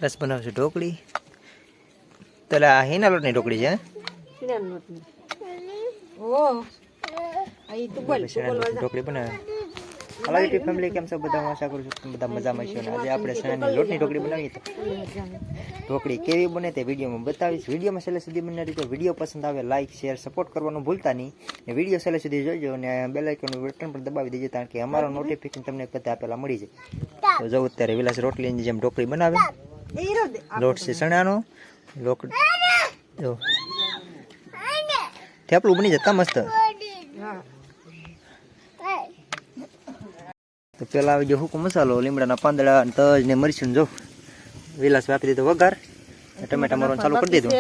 બસ બનાવશું ઢોકળી. તલા હિના લોટની ઢોકળી છે. ઢોકળી બનાવે. હલો યુટ્યુબ ફેમિલી, કેમ છો બધા? આશા કરું છું બધા મજામાં છો. આજે આપણે ચણાની લોટની ઢોકળી બનાવીએ તો ઢોકળી કેવી બને તે વિડીયોમાં બતાવીશ. વિડીયોમાં છેલ્લે સુધી બને તો વિડીયો પસંદ આવે લાઈક શેર સપોર્ટ કરવાનું ભૂલતા નહીં. વિડીયો છેલ્લે સુધી જોઈજો અને બેલ આઇકનનું બટન પણ દબાવી દેજો, કારણ કે અમારો નોટિફિકેશન તમને બધા પહેલા મળી જાય. તો જો અત્યારે વિલાસ રોટલીની જેમ ઢોકળી બનાવે. લોટ છે ચણાનો. લોટ જો થેપલું બની જતા મસ્ત. તો પેલા આવી ગયો હુકુ મસાલો, લીમડાના પાંદડા, તજ ને મરચું. જો વિલાસ વાપરી દીધો વઘાર. ટમેટા મારવાનું ચાલુ કરી દીધું.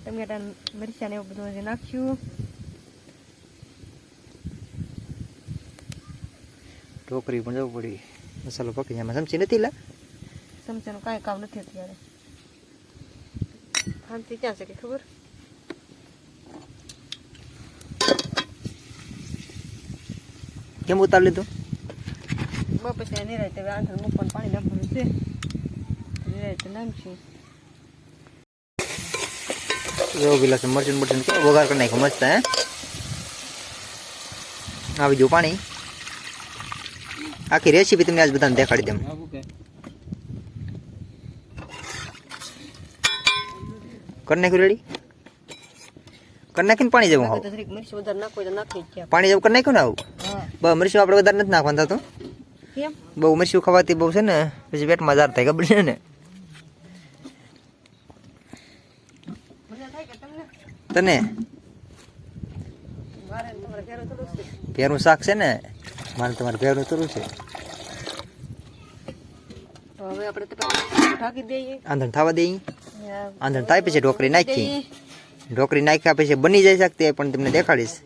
ટમેટા મરચા ને એવું બધું નાખ્યું. ઢોકળી પણ જવું પડી. મસાલો પકી જાય. ચમચી નથી લા? ચમચાનું કાંઈ કામ નથી અત્યારે. શાંતિ ક્યાં છે કે ખબર? કેમ ઉતાર લીધું? પછી નિરાયતે આંધણ મૂકવાનું પાણી નાખવાનું છે. નિરાયતે નાખશું. જો વિલાસ મરચું મરચું વઘાર કરી નાખ્યો મસ્ત. હે આવી ગયું પાણી. આખી રેસીપી તમને આજ બધાને દેખાડી દઉં. કરી નાખ્યું રેડી? કરી નાખીને પાણી જેવું આવું પાણી જેવું કરી નાખ્યું ને આવું. બહુ મરચું આપણે વધારે નથી નાખવાનું થતું. બહુ મરચું ખાવાથી બહુ છે ને પછી પેટમાં જાર થાય, ખબર છે ને તને? ભેરું શાક છે ને મારે, તમારે ભેરું થોડું છે. હવે આપણે ઢાંકી દઈએ, આંધણ થવા દઈએ. આંધણ થાય પછી ઢોકળી નાખી. ઢોકળી નાખ્યા પછી બની જાય શકતી પણ તમને દેખાડીશ.